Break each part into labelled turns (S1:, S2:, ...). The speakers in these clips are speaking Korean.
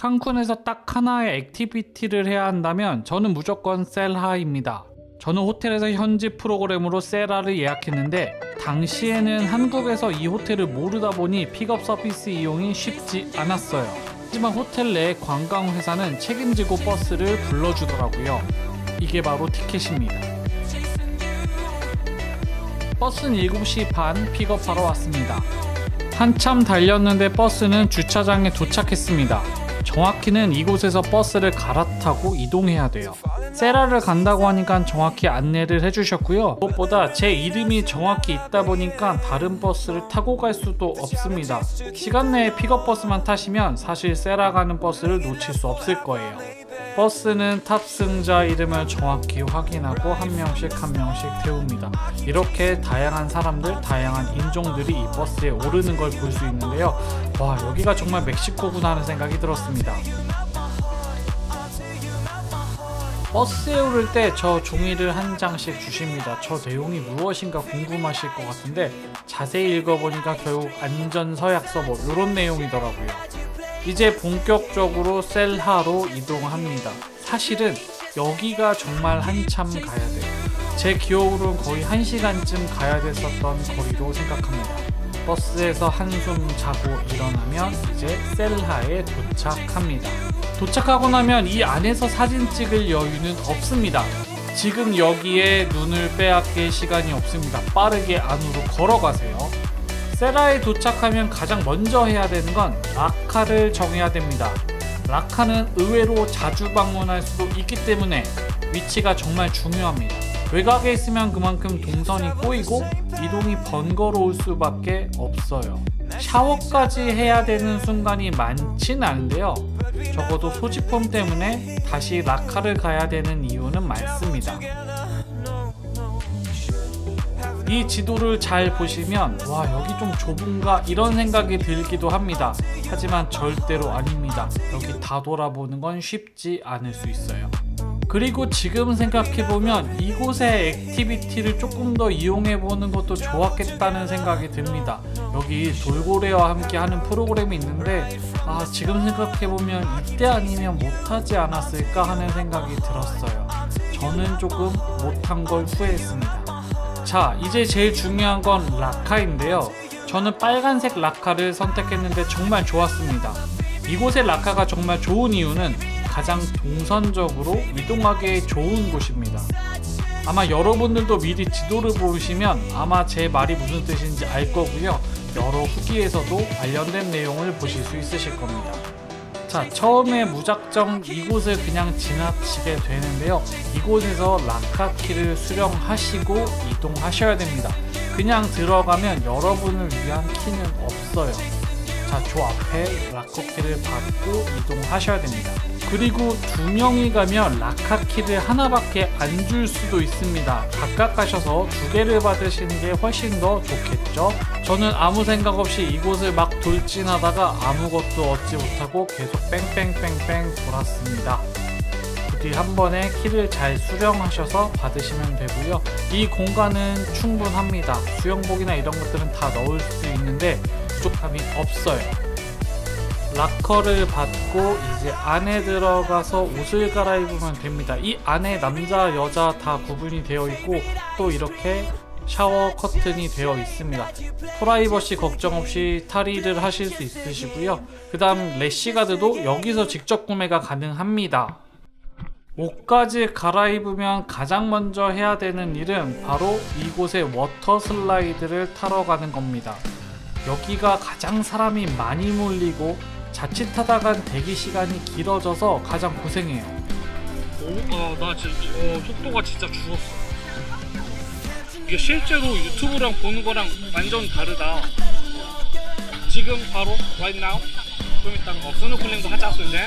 S1: 칸쿤에서 딱 하나의 액티비티를 해야 한다면 저는 무조건 셀하입니다. 저는 호텔에서 현지 프로그램으로 셀하를 예약했는데 당시에는 한국에서 이 호텔을 모르다 보니 픽업 서비스 이용이 쉽지 않았어요. 하지만 호텔 내 관광회사는 책임지고 버스를 불러주더라고요. 이게 바로 티켓입니다. 버스는 7시 반 픽업하러 왔습니다. 한참 달렸는데 버스는 주차장에 도착했습니다. 정확히는 이곳에서 버스를 갈아타고 이동해야 돼요. 세라를 간다고 하니까 정확히 안내를 해주셨고요. 무엇보다 제 이름이 정확히 있다 보니까 다른 버스를 타고 갈 수도 없습니다. 시간 내에 픽업 버스만 타시면 사실 세라 가는 버스를 놓칠 수 없을 거예요. 버스는 탑승자 이름을 정확히 확인하고 한 명씩 태웁니다. 이렇게 다양한 사람들, 다양한 인종들이 이 버스에 오르는 걸 볼 수 있는데요. 와, 여기가 정말 멕시코구나 하는 생각이 들었습니다. 버스에 오를 때 저 종이를 한 장씩 주십니다. 저 내용이 무엇인가 궁금하실 것 같은데 자세히 읽어보니까 결국 안전서약서 뭐 이런 내용이더라고요. 이제 본격적으로 셀하로 이동합니다. 사실은 여기가 정말 한참 가야 돼요. 제 기억으로는 거의 1시간쯤 가야 됐었던 거리로 생각합니다. 버스에서 한숨 자고 일어나면 이제 셀하에 도착합니다. 도착하고 나면 이 안에서 사진 찍을 여유는 없습니다. 지금 여기에 눈을 빼앗길 시간이 없습니다. 빠르게 안으로 걸어가세요. 세라에 도착하면 가장 먼저 해야 되는 건 라카를 정해야 됩니다. 라카는 의외로 자주 방문할 수도 있기 때문에 위치가 정말 중요합니다. 외곽에 있으면 그만큼 동선이 꼬이고 이동이 번거로울 수밖에 없어요. 샤워까지 해야 되는 순간이 많진 않은데요. 적어도 소지품 때문에 다시 라카를 가야 되는 이유는 많습니다. 이 지도를 잘 보시면 와, 여기 좀 좁은가 이런 생각이 들기도 합니다. 하지만 절대로 아닙니다. 여기 다 돌아보는 건 쉽지 않을 수 있어요. 그리고 지금 생각해보면 이곳의 액티비티를 조금 더 이용해보는 것도 좋았겠다는 생각이 듭니다. 여기 돌고래와 함께 하는 프로그램이 있는데 지금 생각해보면 이때 아니면 못하지 않았을까 하는 생각이 들었어요. 저는 조금 못한 걸 후회했습니다. 자, 이제 제일 중요한 건 라카인데요. 저는 빨간색 라카를 선택했는데 정말 좋았습니다. 이곳의 라카가 정말 좋은 이유는 가장 동선적으로 이동하기 좋은 곳입니다. 아마 여러분들도 미리 지도를 보시면 아마 제 말이 무슨 뜻인지 알 거고요. 여러 후기에서도 관련된 내용을 보실 수 있으실 겁니다. 자, 처음에 무작정 이곳을 그냥 지나치게 되는데요. 이곳에서 라카키를 수령하시고 이동하셔야 됩니다. 그냥 들어가면 여러분을 위한 키는 없어요. 자, 저 앞에 라카키를 받고 이동하셔야 됩니다. 그리고 2명이 가면 라카키를 하나밖에 안 줄 수도 있습니다. 각각 가셔서 2개를 받으시는 게 훨씬 더 좋겠죠. 저는 아무 생각 없이 이곳을 막 돌진하다가 아무것도 얻지 못하고 계속 뺑뺑뺑뺑 돌았습니다. 부디 한 번에 키를 잘 수령하셔서 받으시면 되고요. 이 공간은 충분합니다. 수영복이나 이런 것들은 다 넣을 수 있는데 부족함이 없어요. 락커를 받고 이제 안에 들어가서 옷을 갈아입으면 됩니다. 이 안에 남자 여자 다 구분이 되어 있고 또 이렇게 샤워 커튼이 되어 있습니다. 프라이버시 걱정 없이 탈의를 하실 수 있으시고요. 그 다음 래시가드도 여기서 직접 구매가 가능합니다. 옷까지 갈아입으면 가장 먼저 해야 되는 일은 바로 이곳의 워터 슬라이드를 타러 가는 겁니다. 여기가 가장 사람이 많이 몰리고 자칫하다간 대기 시간이 길어져서 가장 고생해요.
S2: 나 지금 속도가 진짜 죽었어. 이게 실제로 유튜브랑 보는 거랑 완전 다르다. 지금 바로 right now 좀 이따가 스노클링도 하자. 이제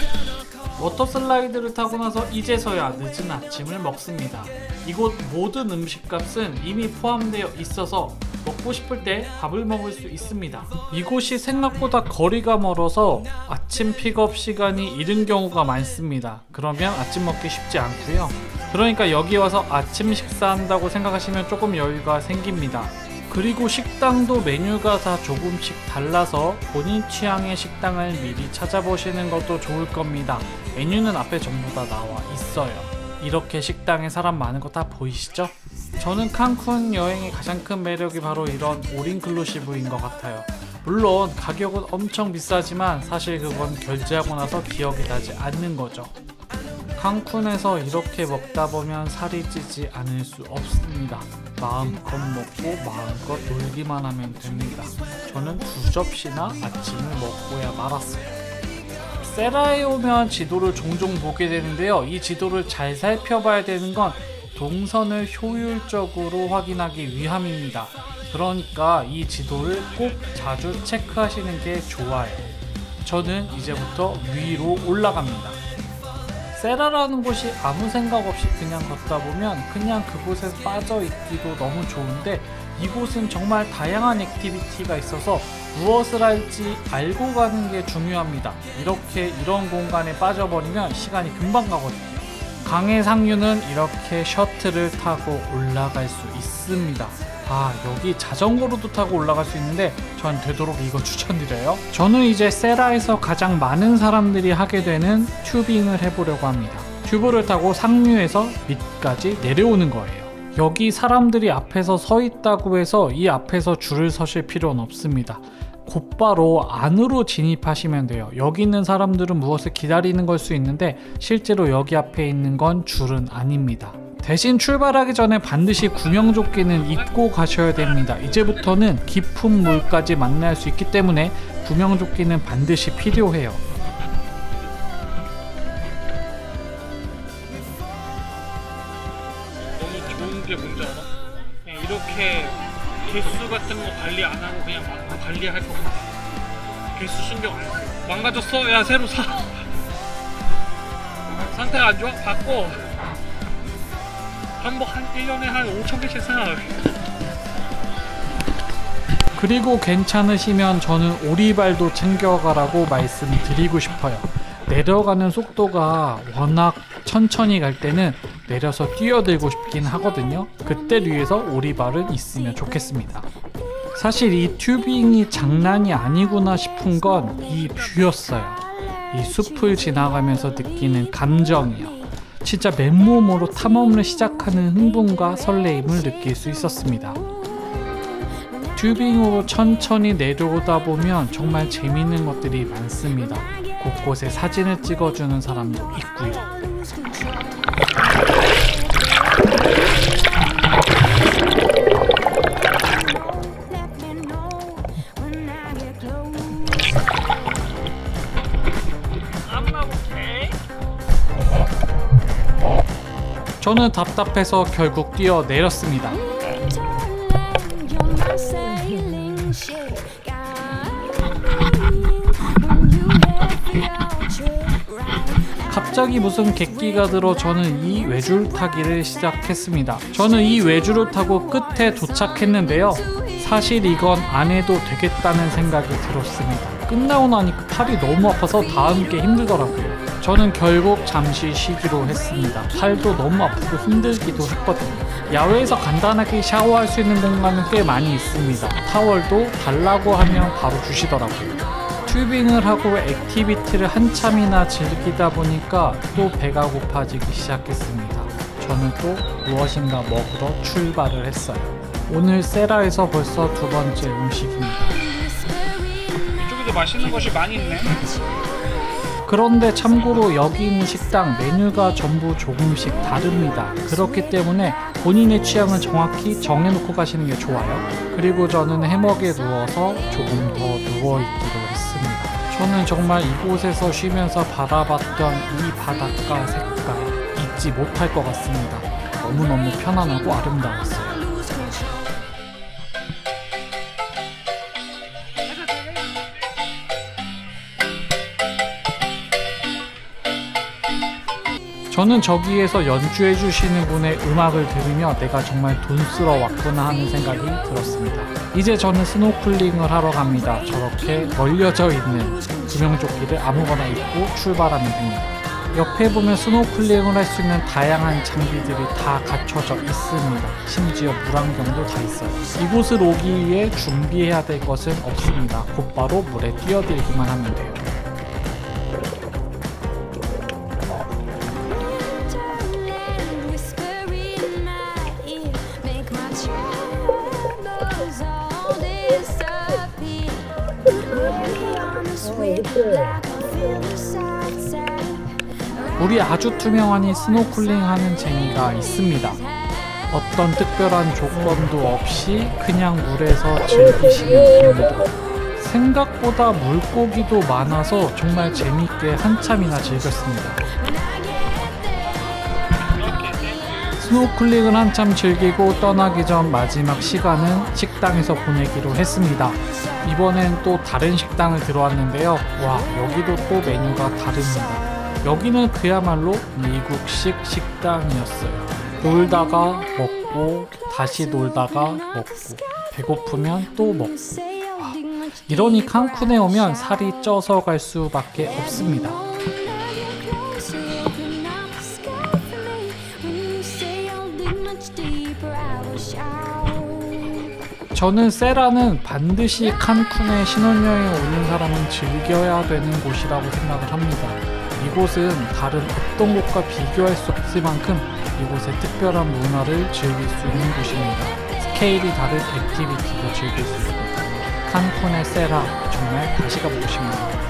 S1: 워터 슬라이드를 타고 나서 이제서야 늦은 아침을 먹습니다. 이곳 모든 음식값은 이미 포함되어 있어서 먹고 싶을 때 밥을 먹을 수 있습니다. 이곳이 생각보다 거리가 멀어서 아침 픽업 시간이 이른 경우가 많습니다. 그러면 아침 먹기 쉽지 않고요. 그러니까 여기 와서 아침 식사한다고 생각하시면 조금 여유가 생깁니다. 그리고 식당도 메뉴가 다 조금씩 달라서 본인 취향의 식당을 미리 찾아보시는 것도 좋을 겁니다. 메뉴는 앞에 전부 다 나와 있어요. 이렇게 식당에 사람 많은 거 다 보이시죠? 저는 칸쿤 여행의 가장 큰 매력이 바로 이런 올인클루시브인 것 같아요. 물론 가격은 엄청 비싸지만 사실 그건 결제하고 나서 기억이 나지 않는 거죠. 칸쿤에서 이렇게 먹다 보면 살이 찌지 않을 수 없습니다. 마음껏 먹고 마음껏 놀기만 하면 됩니다. 저는 2접시나 아침을 먹고야 말았어요. 세라에 오면 지도를 종종 보게 되는데요. 이 지도를 잘 살펴봐야 되는 건 동선을 효율적으로 확인하기 위함입니다. 그러니까 이 지도를 꼭 자주 체크하시는 게 좋아요. 저는 이제부터 위로 올라갑니다. 세라라는 곳이 아무 생각 없이 그냥 걷다 보면 그냥 그곳에 빠져 있기도 너무 좋은데, 이곳은 정말 다양한 액티비티가 있어서 무엇을 할지 알고 가는 게 중요합니다. 이렇게 이런 공간에 빠져버리면 시간이 금방 가거든요. 강의 상류는 이렇게 셔틀을 타고 올라갈 수 있습니다. 여기 자전거로도 타고 올라갈 수 있는데 전 되도록 이거 추천드려요. 저는 이제 세라에서 가장 많은 사람들이 하게 되는 튜빙을 해보려고 합니다. 튜브를 타고 상류에서 밑까지 내려오는 거예요. 여기 사람들이 앞에서 서 있다고 해서 이 앞에서 줄을 서실 필요는 없습니다. 곧바로 안으로 진입하시면 돼요. 여기 있는 사람들은 무엇을 기다리는 걸 수 있는데 실제로 여기 앞에 있는 건 줄은 아닙니다. 대신 출발하기 전에 반드시 구명조끼는 입고 가셔야 됩니다. 이제부터는 깊은 물까지 만날 수 있기 때문에 구명조끼는 반드시 필요해요.
S2: 너무 좋은 게 뭔지 알아? 그냥 이렇게 개수 같은 거 관리 안 하고 그냥 막 관리할 것 같아. 개수 신경 안 써. 망가졌어? 야 새로 사. 상태가 안 좋아? 바꿔. 한복 한 1년에 한 5,000개씩 사.
S1: 그리고 괜찮으시면 저는 오리발도 챙겨가라고 말씀드리고 싶어요. 내려가는 속도가 워낙 천천히 갈 때는 내려서 뛰어들고 싶긴 하거든요. 그때 위해서 오리발은 있으면 좋겠습니다. 사실 이 튜빙이 장난이 아니구나 싶은 건 이 뷰였어요. 이 숲을 지나가면서 느끼는 감정이요. 진짜 맨몸으로 탐험을 시작하는 흥분과 설레임을 느낄 수 있었습니다. 튜빙으로 천천히 내려오다 보면 정말 재밌는 것들이 많습니다. 곳곳에 사진을 찍어주는 사람도 있고요. 저는 답답해서 결국 뛰어내렸습니다. 갑자기 무슨 객기가 들어 저는 이 외줄 타기를 시작했습니다. 저는 이 외줄을 타고 끝에 도착했는데요. 사실 이건 안 해도 되겠다는 생각이 들었습니다. 끝나고 나니까 팔이 너무 아파서 다음 게 힘들더라고요. 저는 결국 잠시 쉬기로 했습니다. 팔도 너무 아프고 힘들기도 했거든요. 야외에서 간단하게 샤워할 수 있는 공간은 꽤 많이 있습니다. 타월도 달라고 하면 바로 주시더라고요. 튜빙을 하고 액티비티를 한참이나 즐기다 보니까 또 배가 고파지기 시작했습니다. 저는 또 무엇인가 먹으러 출발을 했어요. 오늘 세라에서 벌써 2번째 음식입니다.
S2: 이쪽에도 맛있는 것이 많이 있네.
S1: 그런데 참고로 여기 있는 식당 메뉴가 전부 조금씩 다릅니다. 그렇기 때문에 본인의 취향을 정확히 정해놓고 가시는 게 좋아요. 그리고 저는 해먹에 누워서 조금 더 누워있기로 했습니다. 저는 정말 이곳에서 쉬면서 바라봤던 이 바닷가 색깔 잊지 못할 것 같습니다. 너무너무 편안하고 아름다웠어요. 저는 저기에서 연주해 주시는 분의 음악을 들으며 내가 정말 돈 쓰러 왔구나 하는 생각이 들었습니다. 이제 저는 스노클링을 하러 갑니다. 저렇게 널려져 있는 구명조끼를 아무거나 입고 출발하면 됩니다. 옆에 보면 스노클링을 할 수 있는 다양한 장비들이 다 갖춰져 있습니다. 심지어 물안경도 다 있어요. 이곳을 오기 위해 준비해야 될 것은 없습니다. 곧바로 물에 뛰어들기만 하면 돼요. 물이 아주 투명하니 스노클링 하는 재미가 있습니다. 어떤 특별한 조건도 없이 그냥 물에서 즐기시면 됩니다. 생각보다 물고기도 많아서 정말 재밌게 한참이나 즐겼습니다. 스노클링을 한참 즐기고 떠나기 전 마지막 시간은 식당에서 보내기로 했습니다. 이번엔 또 다른 식당을 들어왔는데요. 와, 여기도 또 메뉴가 다릅니다. 여기는 그야말로 미국식 식당이었어요. 놀다가 먹고 다시 놀다가 먹고 배고프면 또 먹고. 이러니 칸쿤에 오면 살이 쪄서 갈 수밖에 없습니다. 저는 세라는 반드시 칸쿤에 신혼여행 오는 사람은 즐겨야 되는 곳이라고 생각을 합니다. 이곳은 다른 어떤 곳과 비교할 수 없을 만큼 이곳의 특별한 문화를 즐길 수 있는 곳입니다. 스케일이 다른 액티비티도 즐길 수 있고 칸쿤의 세라 정말 다시 가보고 싶네요.